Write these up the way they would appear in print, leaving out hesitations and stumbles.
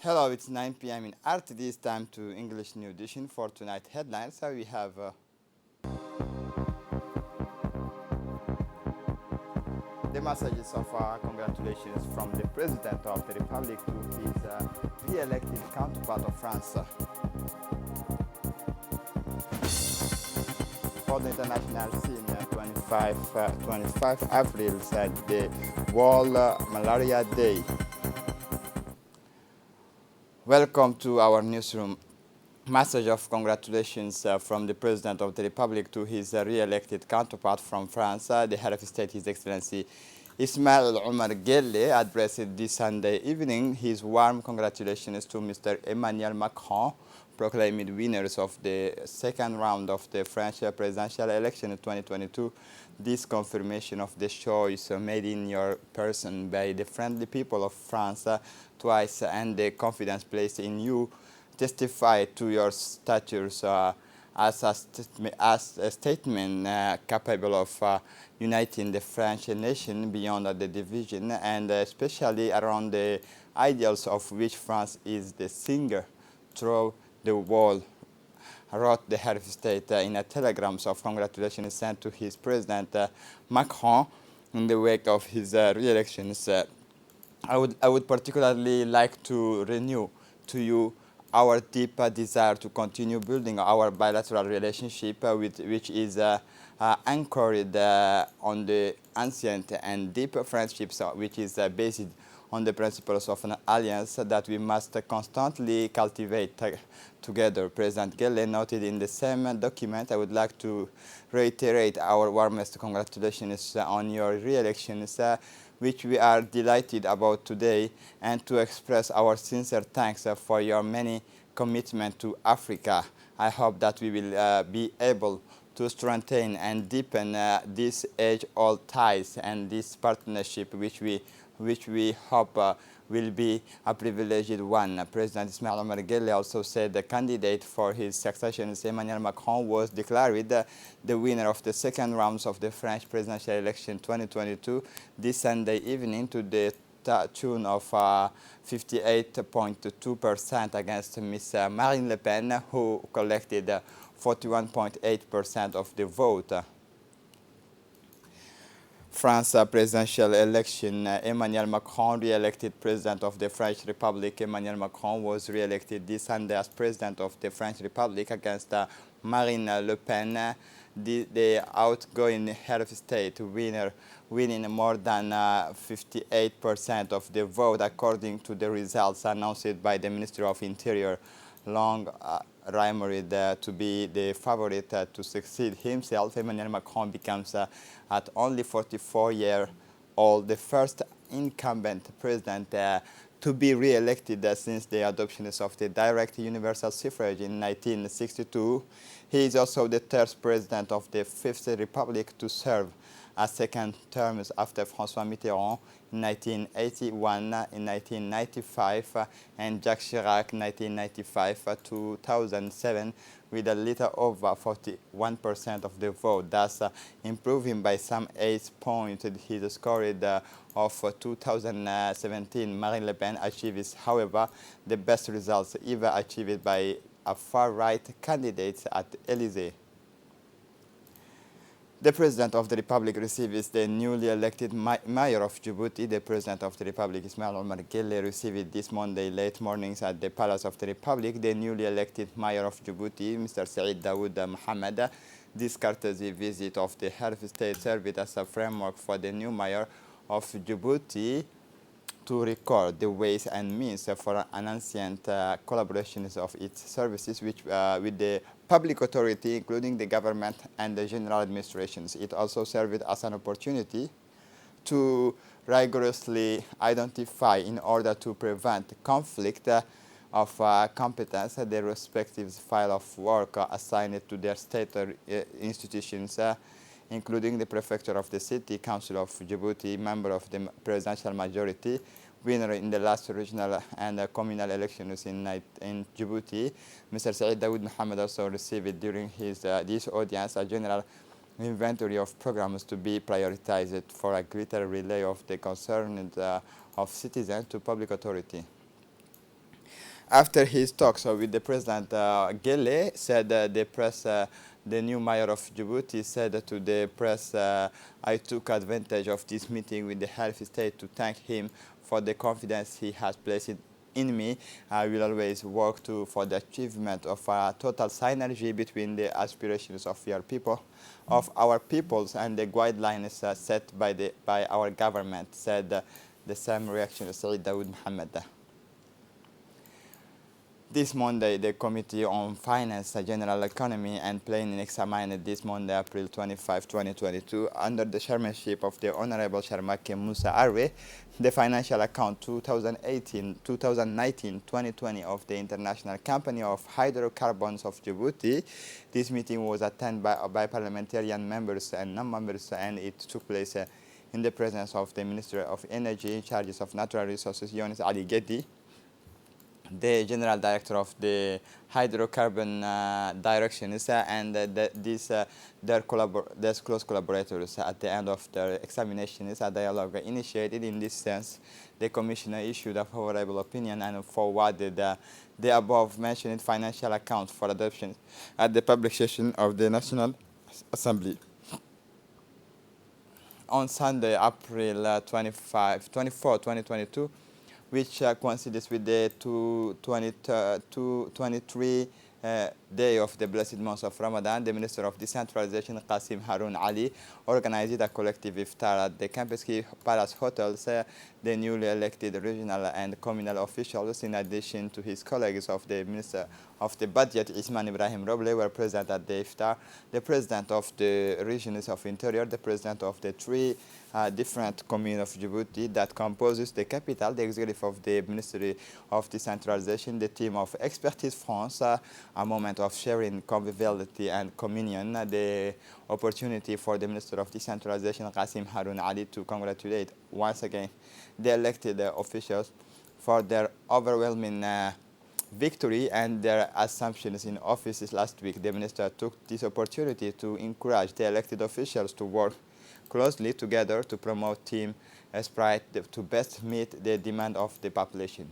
Hello, it's 9 p.m. in RTD. It's time to English New Edition for tonight headlines. So we have the messages of congratulations from the President of the Republic to his re-elected counterpart of France. For the international scene, 25 April said the World Malaria Day. Welcome to our newsroom. Message of congratulations from the President of the Republic to his re-elected counterpart from France, the head of state, His Excellency Ismail Omar Guelleh, addressed this Sunday evening his warm congratulations to Mr. Emmanuel Macron, proclaimed winners of the second round of the French presidential election in 2022. This confirmation of the choice made in your person by the friendly people of France twice and the confidence placed in you testify to your status as a statement capable of uniting the French nation beyond the division and especially around the ideals of which France is the singer through the world, wrote the head of state in a telegram of congratulations sent to his President Macron in the wake of his re-elections. I would particularly like to renew to you our deep desire to continue building our bilateral relationship, which is anchored on the ancient and deep friendships, which is based on the principles of an alliance that we must constantly cultivate together. President Guelleh noted in the same document. I would like to reiterate our warmest congratulations on your re-elections, which we are delighted about today, and to express our sincere thanks for your many commitment to Africa. I hope that we will be able to strengthen and deepen these age-old ties and this partnership, which we hope will be a privileged one. President Ismail Omar Guelleh also said the candidate for his succession, Emmanuel Macron, was declared the winner of the second round of the French presidential election 2022 this Sunday evening to the tune of 58.2% against Ms. Marine Le Pen, who collected 41.8% of the vote. France presidential election, Emmanuel Macron, re-elected President of the French Republic. Emmanuel Macron was re-elected this Sunday as President of the French Republic against Marine Le Pen, the outgoing head of state, winning more than 58% of the vote, according to the results announced by the Ministry of Interior. Long rumored to be the favorite to succeed himself, Emmanuel Macron becomes at only 44 years old the first incumbent president to be re-elected since the adoption of the direct universal suffrage in 1962. He is also the third president of the Fifth Republic to serve a second term after François Mitterrand in 1981, in 1995, and Jacques Chirac 1995-2007, with a little over 41% of the vote, thus improving by some 8 points his score of 2017. Marine Le Pen achieves, however, the best results ever achieved by a far-right candidate at Élysée. The President of the Republic receives the newly elected Mayor of Djibouti. The President of the Republic, Ismail Omar Guelleh, received this Monday late mornings at the Palace of the Republic the newly elected Mayor of Djibouti, Mr. Saïd Daoud Mohamed. This courtesy visit of the head of state served as a framework for the new Mayor of Djibouti to record the ways and means for an ancient collaborations of its services with the public authority, including the government and the general administrations. It also served as an opportunity to rigorously identify, in order to prevent conflict of competence, the respective file of work assigned to their state institutions, including the prefecture of the city, council of Djibouti, member of the presidential majority, winner in the last regional and communal elections in Djibouti. Mr. Saïd Daoud Mohamed also received during this audience a general inventory of programs to be prioritized for a greater relay of the concerns of citizens to public authority. After his talks with the president, Gele said the new mayor of Djibouti said to the press, I took advantage of this meeting with the head of state to thank him for the confidence he has placed in me. I will always work for the achievement of total synergy between the aspirations of your people, of our peoples, and the guidelines set by our government, said the same reaction Saeed Dawood Mohammed. This Monday, the Committee on Finance, General Economy and Planning examined this Monday, April 25, 2022, under the chairmanship of the Honorable Sharmake Musa Arwe, the financial account 2018, 2019, 2020 of the International Company of Hydrocarbons of Djibouti. This meeting was attended by parliamentarian members and non-members, and it took place in the presence of the Minister of Energy in charge of Natural Resources, Yonis Ali Gedi, the general director of the hydrocarbon direction and their close collaborators. At the end of their examination is a dialogue initiated. In this sense, the commissioner issued a favorable opinion and forwarded the above mentioned financial accounts for adoption at the public session of the National Assembly. On Sunday, April 24, 2022, which coincides with the 223 day of the blessed month of Ramadan, the Minister of Decentralization, Qasim Harun Ali, organized a collective iftar at the Campeski Palace Hotels. The newly elected regional and communal officials, in addition to his colleagues of the Minister of the Budget, Isman Ibrahim Roble, were present at the iftar. The President of the Regions of Interior, the President of the three different communes of Djibouti that composes the capital, the executive of the Ministry of Decentralization, the team of Expertise France, a moment of sharing conviviality and communion, the opportunity for the Minister of Decentralization, Qasim Harun Ali, to congratulate once again the elected officials for their overwhelming victory and their assumptions in offices last week. The minister took this opportunity to encourage the elected officials to work closely together to promote team spirit to best meet the demand of the population.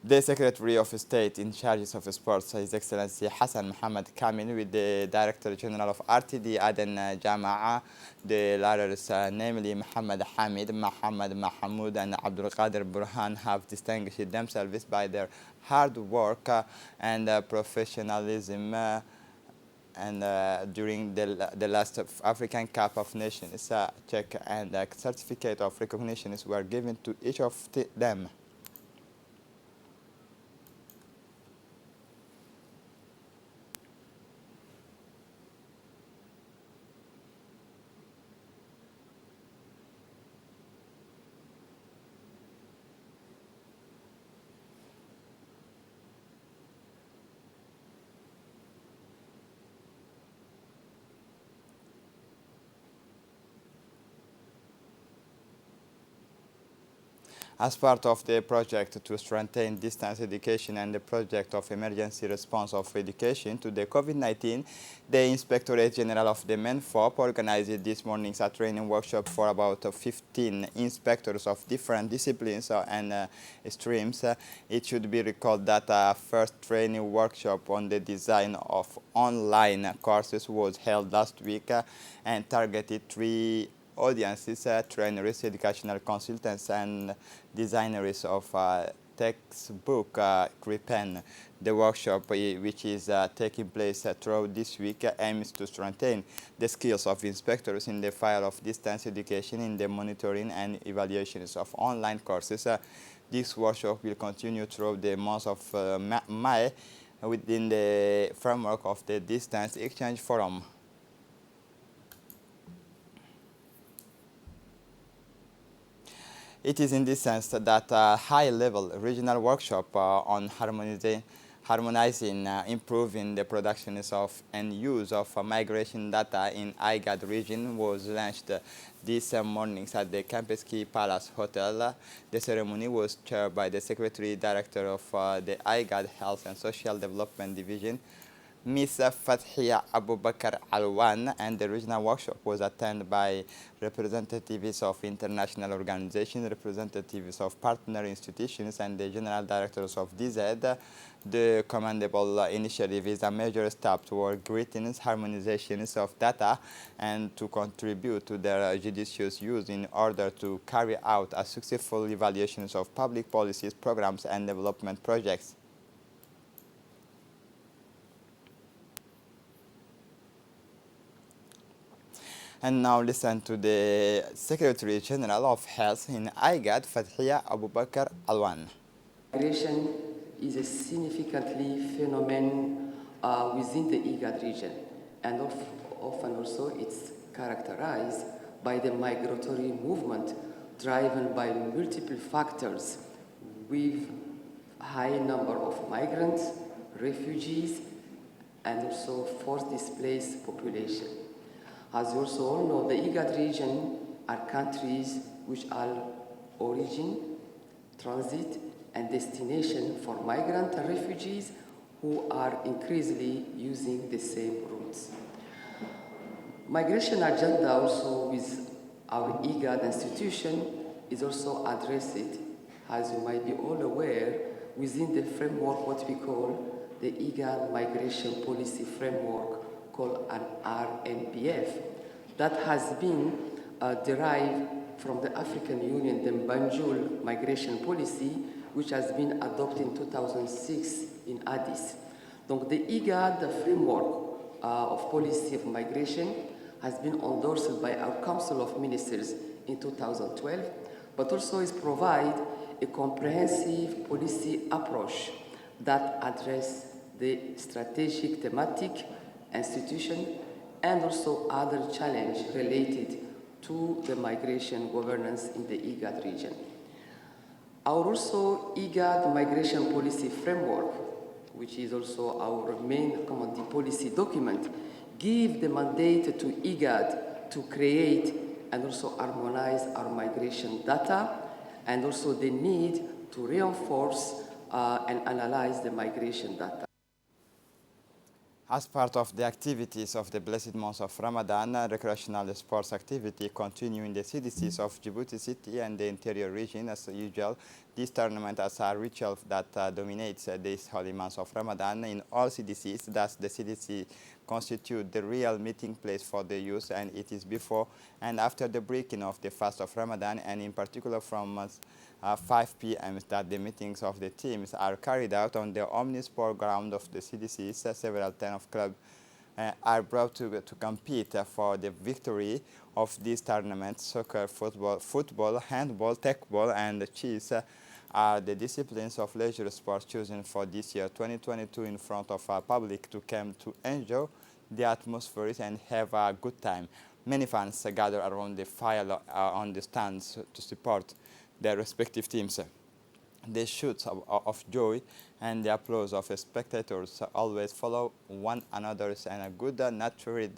The Secretary of State in charge of sports, His Excellency Hassan Mohammed Kamil, with the Director General of RTD Aden Jama'a, the ladders, namely Mohammed Hamid, Mohammed Mahmoud, and Abdul Qadir Burhan, have distinguished themselves by their hard work and professionalism. During the last African Cup of Nations, check and certificate of recognitions were given to each of them. As part of the project to strengthen distance education and the project of emergency response of education to the COVID-19, the Inspectorate General of the MENFOP organized this morning's a training workshop for about 15 inspectors of different disciplines and streams. It should be recalled that a first training workshop on the design of online courses was held last week and targeted three audiences, trainers, educational consultants, and designers of textbook Cripen. The workshop, which is taking place throughout this week, aims to strengthen the skills of inspectors in the field of distance education in the monitoring and evaluations of online courses. This workshop will continue throughout the month of May within the framework of the Distance Exchange Forum. It is in this sense that a high-level regional workshop on harmonizing, improving the productions of and use of migration data in IGAD region was launched this morning at the Campeski Palace Hotel. The ceremony was chaired by the Secretary Director of the IGAD Health and Social Development Division, Ms. Fathia Abu Bakr Alwan, and the regional workshop was attended by representatives of international organizations, representatives of partner institutions, and the general directors of DZ. The commendable initiative is a major step toward greater harmonization of data and to contribute to their judicious use in order to carry out a successful evaluations of public policies, programs, and development projects. And now listen to the Secretary General of Health in IGAD, Fathia Abu Bakr Alwan. Migration is a significantly phenomenon within the IGAD region, and often also it's characterized by the migratory movement driven by multiple factors with high number of migrants, refugees, and also forced displaced population. As you also all know, the IGAD region are countries which are origin, transit, and destination for migrant and refugees who are increasingly using the same routes. Migration agenda also with our IGAD institution is also addressed, as you might be all aware, within the framework what we call the IGAD Migration Policy Framework, called an RMPF, that has been derived from the African Union, the Banjul Migration Policy, which has been adopted in 2006 in Addis. Donc the IGAD, the framework of policy of migration, has been endorsed by our Council of Ministers in 2012, but also is provide a comprehensive policy approach that address the strategic, thematic, institution, and also other challenges related to the migration governance in the IGAD region. Our also IGAD Migration Policy Framework, which is also our main common policy document, give the mandate to IGAD to create and also harmonize our migration data, and also the need to reinforce and analyze the migration data. As part of the activities of the blessed month of Ramadan, recreational sports activity continue in the CDCs of Djibouti City and the interior region as usual. This tournament is a ritual that dominates this holy month of Ramadan in all CDCs. Thus, the CDC constitute the real meeting place for the youth, and it is before and after the breaking of the fast of Ramadan, and in particular from 5 p.m. that the meetings of the teams are carried out on the omnisport ground of the CDCs. Several ten of clubs are brought to compete for the victory of these tournaments. Soccer, football, handball, techball, and chess are the disciplines of leisure sports chosen for this year 2022 in front of our public to come to enjoy the atmosphere and have a good time. Many fans gather around the fire on the stands to support their respective teams. The shouts of joy and the applause of spectators always follow one another, and a good natural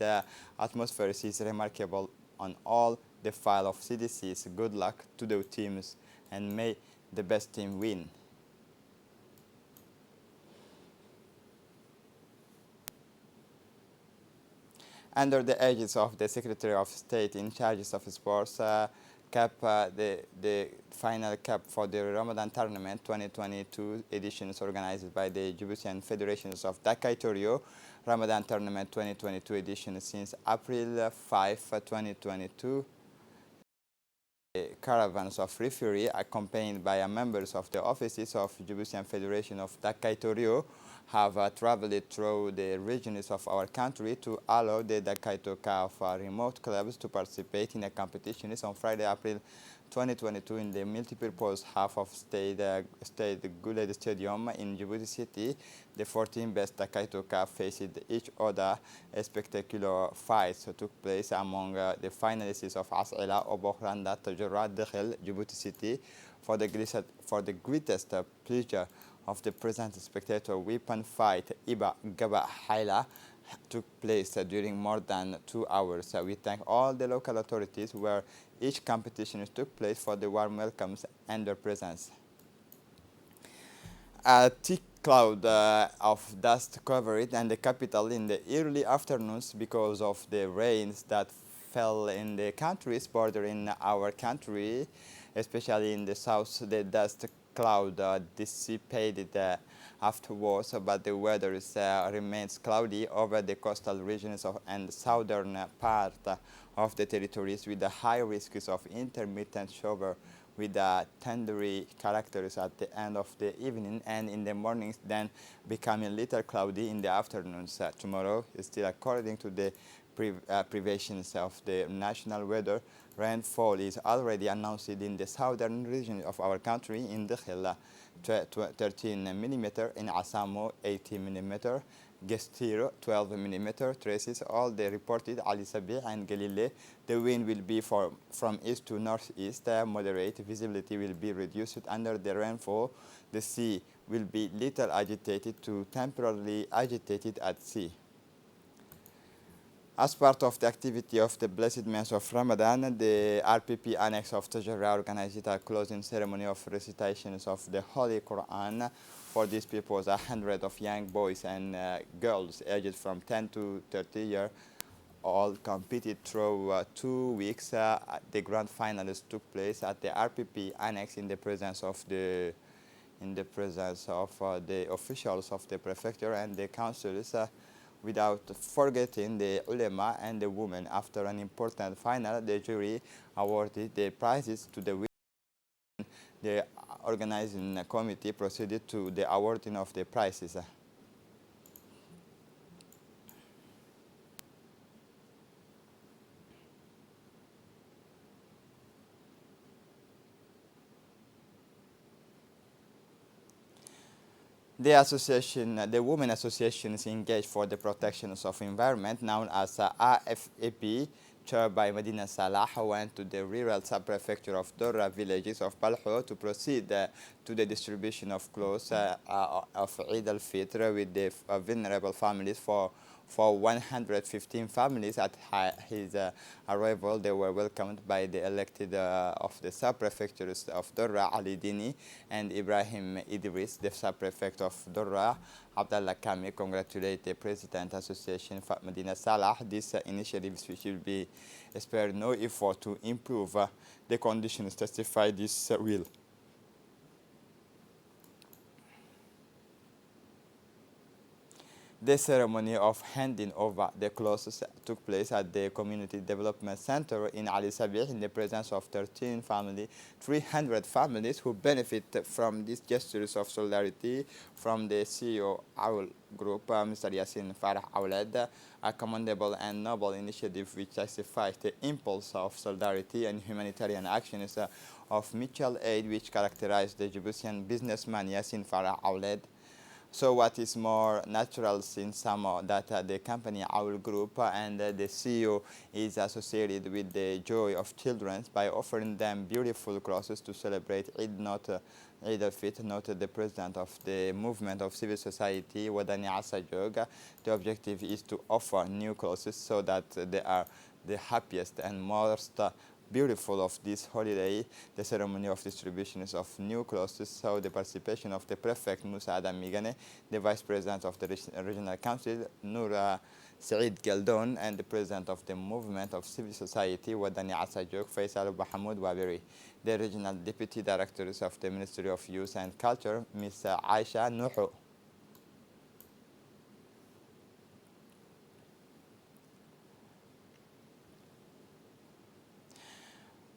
atmosphere is remarkable on all the file of CDCs. Good luck to the teams, and may the best team win. Under the aegis of the Secretary of State in charge of sports, the final cap for the Ramadan Tournament 2022 editions organized by the Djiboutian Federations of Dakai-Torio. Ramadan Tournament 2022 edition since April 5, 2022. Caravans of referees accompanied by members of the offices of Djiboutian Federation of Dakai-Torio have traveled through the regions of our country to allow the Dakai-Toka of remote clubs to participate in a competition on Friday, April 2022 in the multipurpose half of State Guled Stadium in Djibouti City. The 14 best Dakai-Toka faced each other. A spectacular fight took place among the finalists of As'ila, Obokhranda, Tajorat, Dekhel, Djibouti City. For the greatest pleasure of the present spectator, weapon fight Iba Gaba Haila took place during more than 2 hours. We thank all the local authorities where each competition took place for the warm welcomes and their presence. cloud of dust covered and the capital in the early afternoons because of the rains that fell in the countries bordering our country, especially in the south. The dust cloud dissipated afterwards, but the weather remains cloudy over the coastal regions and southern part of the territories with the high risks of intermittent shower with thundery characters at the end of the evening and in the mornings, then becoming a little cloudy in the afternoons. Tomorrow, still according to the privations of the national weather, rainfall is already announced in the southern region of our country in Dakhil, 13 millimeter, in Asamo 18 millimeter, Gestir 12 millimeter, traces all the reported Ali Sabi and Galilee. The wind will be from east to northeast, moderate, visibility will be reduced under the rainfall. The sea will be little agitated to temporarily agitated at sea. As part of the activity of the blessed month of Ramadan, the RPP Annex of Tajarrah organized a closing ceremony of recitations of the Holy Quran. For these people, 100 of young boys and girls aged from 10 to 30 years all competed through 2 weeks. The grand finals took place at the RPP Annex in the presence of the officials of the prefecture and the councils, without forgetting the ulema and the women. After an important final, the jury awarded the prizes to the winners. The organizing committee proceeded to the awarding of the prizes. The women associations engaged for the protection of environment, known as AFAP, chaired by Medina Salah, went to the rural sub-prefecture of Dorra villages of Balho to proceed to the distribution of clothes of Eid al-Fitr with the vulnerable families. For 115 families at his arrival, they were welcomed by the elected of the sub-prefectures of Dorra, Ali Dini, and Ibrahim Idris, the sub-prefect of Dorra. Abdallah Kami congratulated the President Association Medina Salah. This initiative should be spared no effort to improve the conditions, testified this will. The ceremony of handing over the clothes took place at the Community Development Center in Ali Sabih in the presence of 300 families who benefit from these gestures of solidarity from the CEO Owl Group, Mr. Yassin Farah Awlad, a commendable and noble initiative which testifies the impulse of solidarity and humanitarian actions of mutual aid which characterized the Djiboutian businessman Yassin Farah Awlad. So what is more natural since that the company Owl Group and the CEO is associated with the joy of children by offering them beautiful clothes to celebrate Eid, Eid al-Fitr, noted the president of the movement of civil society, Wadani Asajog. The objective is to offer new clothes so that they are the happiest and most beautiful of this holiday. The ceremony of distribution of new clothes saw the participation of the prefect Musa Adam Migane, the vice president of the regional council Noura Saeed Galdon, and the president of the movement of civil society Wadani Asajok Faisal Bahamoud Waberi. The regional deputy directors of the Ministry of Youth and Culture, Ms. Aisha Nuhu.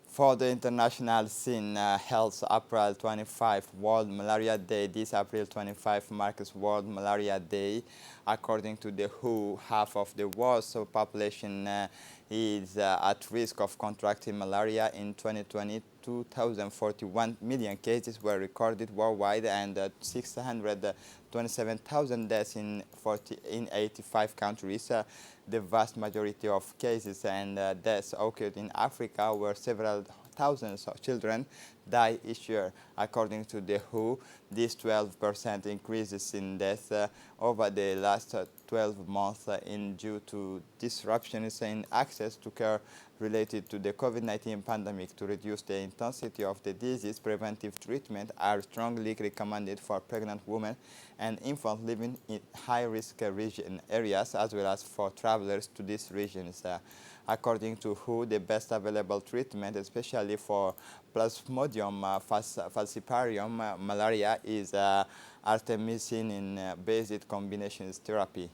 For the international scene held April 25 World Malaria Day. This April 25 marks World Malaria Day. According to the WHO, half of the world's population is at risk of contracting malaria. In 2020, 2,041 million cases were recorded worldwide and 627,000 deaths in 85 countries. The vast majority of cases and deaths occurred in Africa, where several thousands of children die each year. According to the WHO, this 12% increases in death over the last 12 months in due to disruptions in access to care related to the COVID-19 pandemic. To reduce the intensity of the disease, preventive treatment are strongly recommended for pregnant women and infants living in high-risk region areas, as well as for travelers to these regions. According to WHO, the best available treatment, especially for Plasmodium falciparum malaria, is artemisinin-based combinations therapy.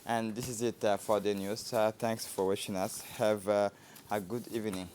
And this is it for the news. Thanks for watching us. Have a good evening.